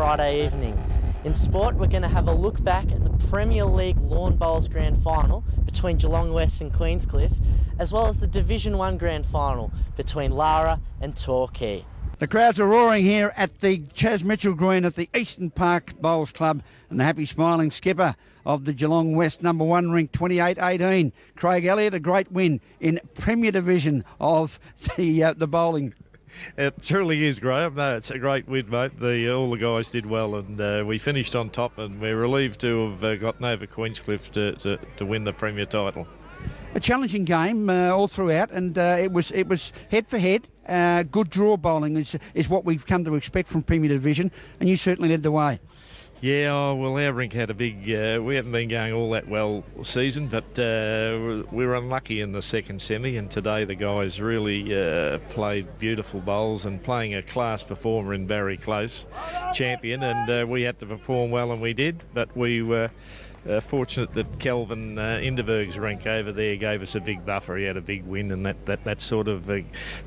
Friday evening. In sport, we're going to have a look back at the Premier League Lawn Bowls Grand Final between Geelong West and Queenscliff, as well as the Division 1 Grand Final between Lara and Torquay. The crowds are roaring here at the Chas Mitchell Green at the Eastern Park Bowls Club, and the happy smiling skipper of the Geelong West number 1 rink 28-18, Craig Elliott, a great win in Premier Division of the bowling. It truly is, Graham. No, it's a great win, mate. All the guys did well, and we finished on top, and we're relieved to have gotten over Queenscliff to win the Premier title. A challenging game all throughout, and it was head for head. Good draw bowling is what we've come to expect from Premier Division, and you certainly led the way. Yeah, well, our rink had a big... we haven't been going all that well season, but we were unlucky in the second semi, and today the guys really played beautiful bowls and playing a class performer in Barry Close, champion, and we had to perform well, and we did, but we were... fortunate that Kelvin Inderberg's rink over there gave us a big buffer. He had a big win, and that sort of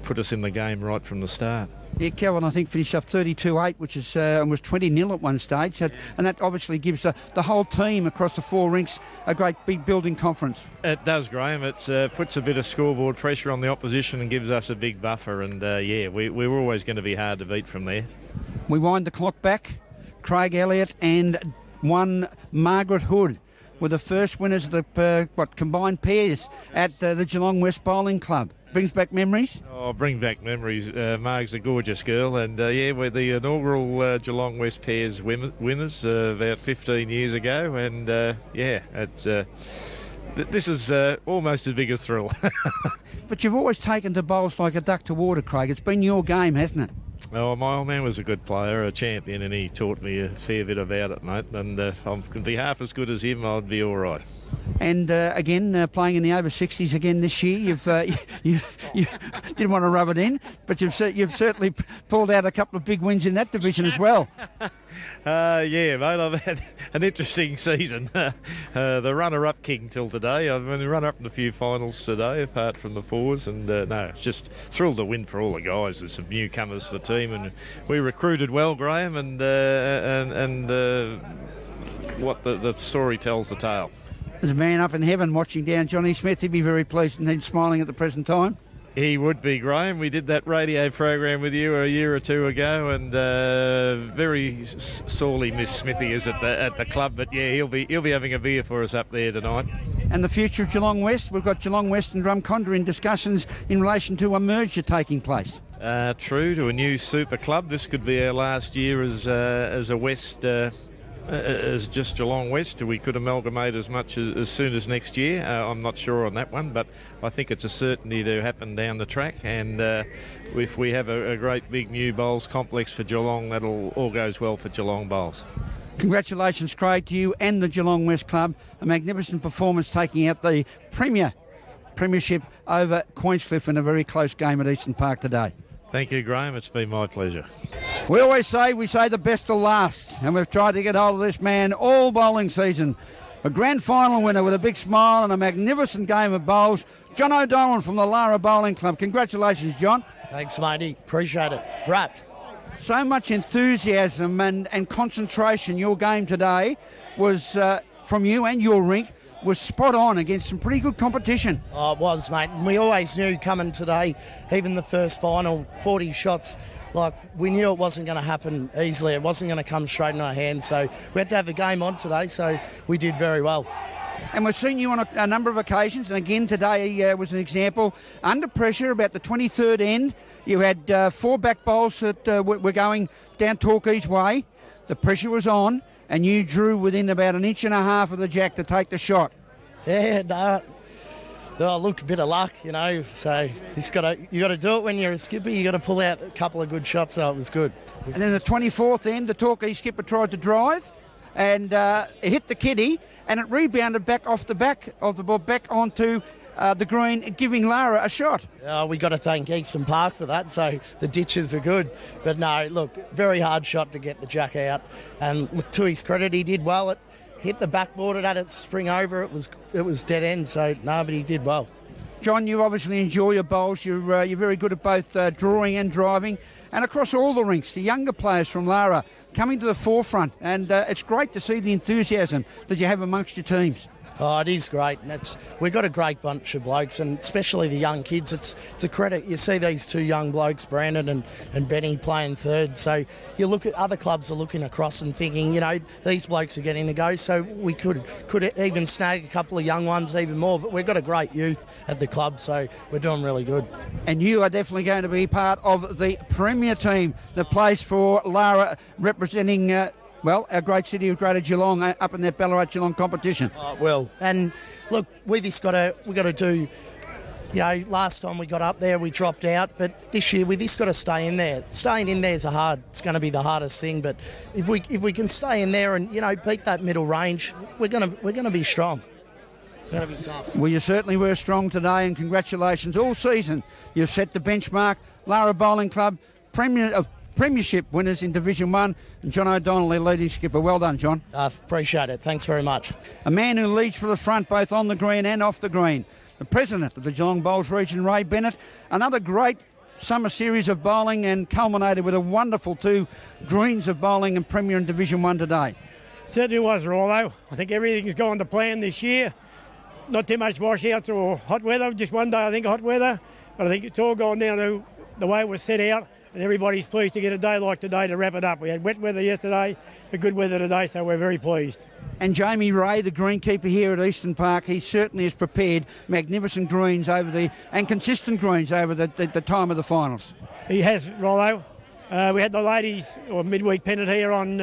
put us in the game right from the start. Yeah, Kelvin, I think, finished up 32-8, which is was 20-0 at one stage, and that obviously gives the whole team across the 4 rinks a great big building conference. It does, Graham. It puts a bit of scoreboard pressure on the opposition and gives us a big buffer, and we were always going to be hard to beat from there. We wind the clock back. Craig Elliott and one Margaret Hood were the first winners of the combined pairs at the Geelong West Bowling Club. Brings back memories? Oh, bring back memories. Marg's a gorgeous girl, and we're the inaugural Geelong West pairs winners about 15 years ago, and this is almost as big a thrill. But you've always taken to bowls like a duck to water, Craig. It's been your game, hasn't it? Oh, my old man was a good player, a champion, and he taught me a fair bit about it, mate. And if I could be half as good as him, I'd be all right. And again, playing in the over 60s again this year, you didn't want to rub it in, but you've certainly pulled out a couple of big wins in that division as well. Yeah, mate, I've had an interesting season. The runner-up king till today. I've been runner-up in a few finals today, apart from the fours, and it's just thrilled to win for all the guys. There's some newcomers to the team, and we recruited well, Graham, and what the story tells the tale. There's a man up in heaven watching down Johnny Smith. He'd be very pleased and he's smiling at the present time. He would be, Graham. We did that radio program with you a year or two ago, and very sorely miss Smithy is at the club. But yeah, he'll be having a beer for us up there tonight. And the future of Geelong West, we've got Geelong West and Drumcondra in discussions in relation to a merger taking place. True, to a new super club. This could be our last year as a West. As just Geelong West, we could amalgamate as much as soon as next year. I'm not sure on that one, but I think it's a certainty to happen down the track, and if we have a great big new bowls complex for Geelong, that'll all goes well for Geelong Bowls. Congratulations, Craig, to you and the Geelong West Club. A magnificent performance taking out the premiership over Queenscliff in a very close game at Eastern Park today. Thank you, Graham. It's been my pleasure. We always say the best will last, and we've tried to get hold of this man all bowling season. A grand final winner with a big smile and a magnificent game of bowls, John O'Dolan from the Lara Bowling Club. Congratulations, John. Thanks, matey. Appreciate it. Right. So much enthusiasm and concentration. Your game today was, from you and your rink, was spot on against some pretty good competition. Oh, it was, mate. And we always knew coming today, even the first final, 40 shots, like we knew it wasn't going to happen easily. It wasn't going to come straight in our hands. So we had to have the game on today, so we did very well. And we've seen you on a number of occasions, and again today was an example. Under pressure, about the 23rd end, you had 4 back bowls that were going down Torquay's way. The pressure was on, and you drew within about 1.5 inches of the jack to take the shot. Yeah, no. Oh, look, a bit of luck, you know. So you got to do it when you're a skipper. You got to pull out a couple of good shots. So it was good. And then the 24th end, the Torquay skipper tried to drive, and it hit the kiddie, and it rebounded back off the back of the ball, back onto the green, giving Lara a shot. We got to thank Eastern Park for that, so the ditches are good. But no, look, very hard shot to get the jack out. And look, to his credit, he did well. It hit the backboard, it had its spring over, it was dead end, so no, but he did well. John, you obviously enjoy your bowls. You're very good at both drawing and driving. and across all the rinks, the younger players from Lara coming to the forefront, and it's great to see the enthusiasm that you have amongst your teams. Oh, it is great, and we've got a great bunch of blokes, and especially the young kids. It's a credit. You see these two young blokes, Brandon and Benny, playing third. So you look at other clubs are looking across and thinking, these blokes are getting to go. So we could even snag a couple of young ones even more. But we've got a great youth at the club, so we're doing really good. And you are definitely going to be part of the Premier team that plays for Lara, representing our great city of Greater Geelong up in that Ballarat Geelong competition. Oh, well, and look, we've got to do. Last time we got up there, we dropped out, but this year we just got to stay in there. Staying in there is it's going to be the hardest thing. But if we can stay in there and beat that middle range, we're going to be strong. It's going to be tough. Well, you certainly were strong today, and congratulations all season. You've set the benchmark. Lara Bowling Club, Premiership winners in Division 1, and John O'Donnell, their leading skipper. Well done, John. Appreciate it. Thanks very much. A man who leads for the front both on the green and off the green. The president of the Geelong Bowls region, Ray Bennett. Another great summer series of bowling, and culminated with a wonderful 2 greens of bowling in Premier and Division 1 today. Certainly was, Rollo. I think everything's gone to plan this year. Not too much washouts or hot weather, just one day I think hot weather. But I think it's all gone down to the way it was set out. And everybody's pleased to get a day like today to wrap it up. We had wet weather yesterday, a good weather today, so we're very pleased. And Jamie Ray, the greenkeeper here at Eastern Park, he certainly has prepared magnificent greens and consistent greens over the time of the finals. He has, Rollo. We had the ladies or midweek pennant here on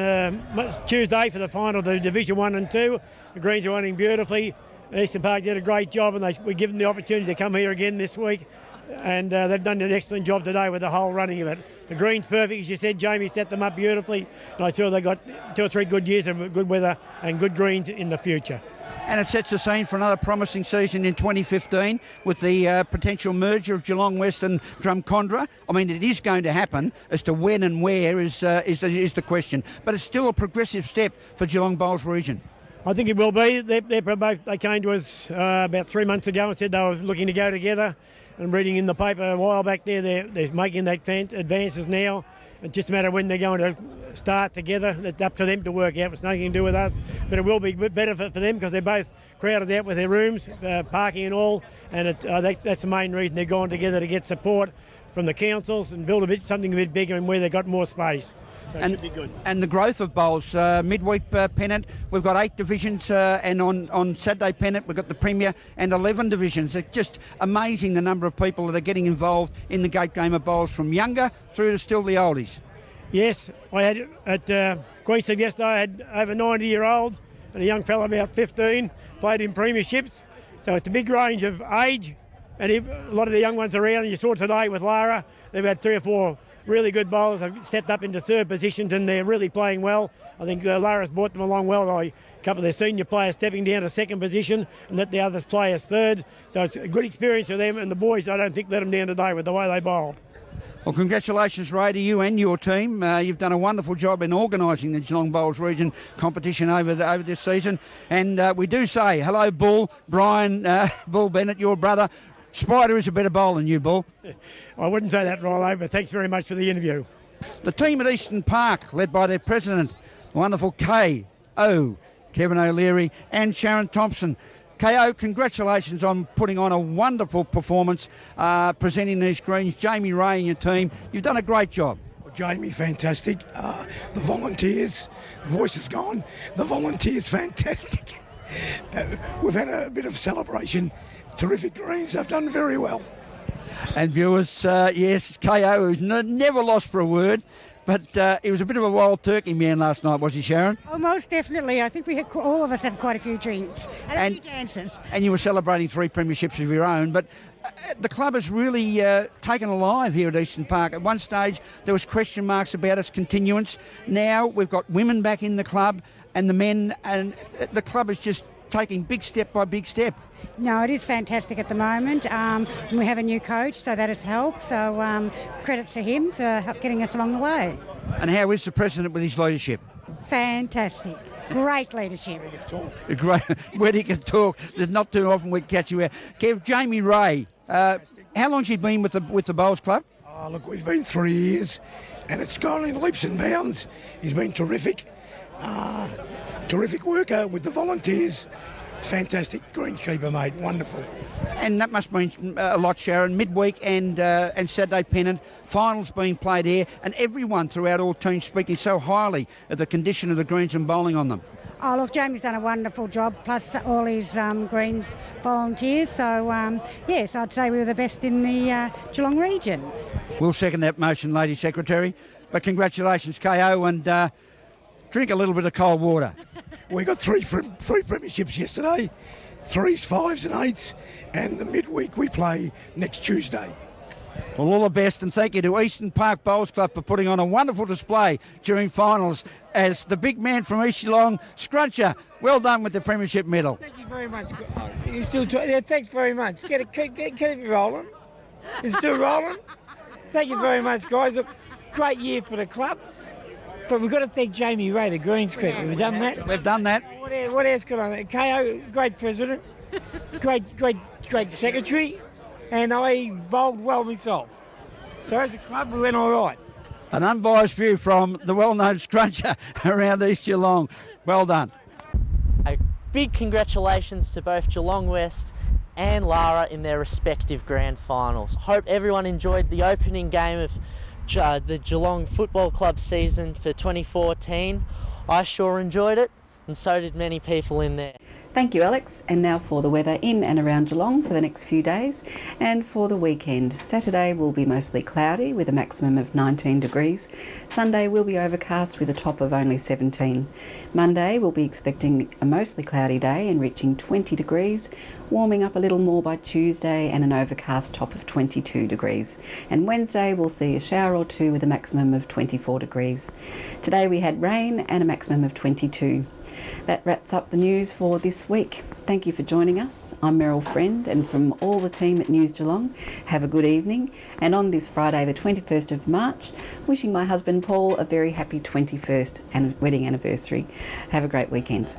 Tuesday for the final of the Division 1 and 2. The greens are running beautifully. Eastern Park did a great job, and we give them the opportunity to come here again this week. And they've done an excellent job today with the whole running of it. The green's perfect, as you said. Jamie set them up beautifully, and I saw they got 2 or 3 good years of good weather and good greens in the future. And it sets the scene for another promising season in 2015 with the potential merger of Geelong West and Drumcondra. I mean, it is going to happen. As to when and where is the question, but it's still a progressive step for Geelong Bowls region. I think it will be. They came to us about 3 months ago and said they were looking to go together. And reading in the paper a while back there, they're making that advances now. It's just a matter of when they're going to start together. It's up to them to work out. It's nothing to do with us. But it will be a benefit for them because they're both crowded out with their rooms, parking and all. And that's the main reason they're going together, to get support from the councils and build something a bit bigger and where they've got more space. So it should be good. And the growth of bowls, midweek pennant, we've got 8 divisions, and on Saturday pennant we've got the Premier and 11 divisions. It's just amazing the number of people that are getting involved in the gate game of bowls, from younger through to still the oldies. Yes, I had at Queensland yesterday, I had over 90-year-olds and a young fellow about 15 played in premierships. So it's a big range of age, and a lot of the young ones around. You saw today with Lara, they've had 3 or 4 really good bowlers. Have stepped up into third positions and they're really playing well. I think Lara's brought them along well. A couple of their senior players stepping down to second position and let the others play as third. So it's a good experience for them, and the boys, I don't think, let them down today with the way they bowled. Well, congratulations, Ray, to you and your team. You've done a wonderful job in organising the Geelong Bowls region competition over this season. And we do say hello, Bull, Brian, Bull Bennett, your brother. Spider is a better bowler than you, Bull. I wouldn't say that, Rollo, but thanks very much for the interview. The team at Eastern Park, led by their president, wonderful K.O. Kevin O'Leary, and Sharon Thompson. K.O., congratulations on putting on a wonderful performance, presenting these greens. Jamie Ray and your team, you've done a great job. Well, Jamie, fantastic. The volunteers, the voice is gone. The volunteers, fantastic. We've had a bit of celebration. Terrific greens. They've done very well. And viewers, yes, K.O., who's never lost for a word, but he was a bit of a wild turkey man last night, was he, Sharon? Oh, most definitely. I think all of us had quite a few drinks and a few dances. And you were celebrating 3 premierships of your own, but the club has really taken alive here at Eastern Park. At one stage, there was question marks about its continuance. Now we've got women back in the club and the men, and the club is just taking big step by big step. No, it is fantastic at the moment. We have a new coach, so that has helped. So credit to him for getting us along the way. And how is the president with his leadership? Fantastic. Great leadership. Great. When he can talk, there's not too often we catch you out. Kev, Jamie Ray, how long's he been with the Bowls Club? Oh, look, we've been 3 years and it's gone in leaps and bounds. He's been terrific. Terrific worker with the volunteers. Fantastic greenskeeper, mate. Wonderful. And that must mean a lot, Sharon. Midweek and Saturday pennant, finals being played here, and everyone throughout all teams speaking so highly of the condition of the greens and bowling on them. Oh, look, Jamie's done a wonderful job, plus all his Greens volunteers. So, yes, I'd say we were the best in the Geelong region. We'll second that motion, Lady Secretary. But congratulations, KO, and drink a little bit of cold water. We got three premierships yesterday, 3s, 5s and 8s, and the midweek we play next Tuesday. Well, all the best, and thank you to Eastern Park Bowls Club for putting on a wonderful display during finals as the big man from East Geelong, Scruncher. Well done with the premiership medal. Thank you very much. You still yeah, thanks very much. Get it rolling. It's still rolling. Thank you very much, guys. A great year for the club. But we've got to thank Jamie Ray, the greenskeeper. We've done that. We've done that. What else could I think? KO, great president, great secretary, and I bowled well myself. So as a club, we went all right. An unbiased view from the well-known Scruncher around East Geelong. Well done. A big congratulations to both Geelong West and Lara in their respective grand finals. Hope everyone enjoyed the opening game of the Geelong Football Club season for 2014. I sure enjoyed it, and so did many people in there. Thank you, Alex. And now for the weather in and around Geelong for the next few days and for the weekend. Saturday will be mostly cloudy with a maximum of 19 degrees. Sunday will be overcast with a top of only 17. Monday we'll be expecting a mostly cloudy day and reaching 20 degrees, warming up a little more by Tuesday and an overcast top of 22 degrees. And Wednesday we'll see a shower or two with a maximum of 24 degrees. Today we had rain and a maximum of 22. That wraps up the news for this week. Thank you for joining us. I'm Meryl Friend, and from all the team at News Geelong, have a good evening. And on this Friday, the 21st of March, wishing my husband Paul a very happy 21st wedding anniversary. Have a great weekend.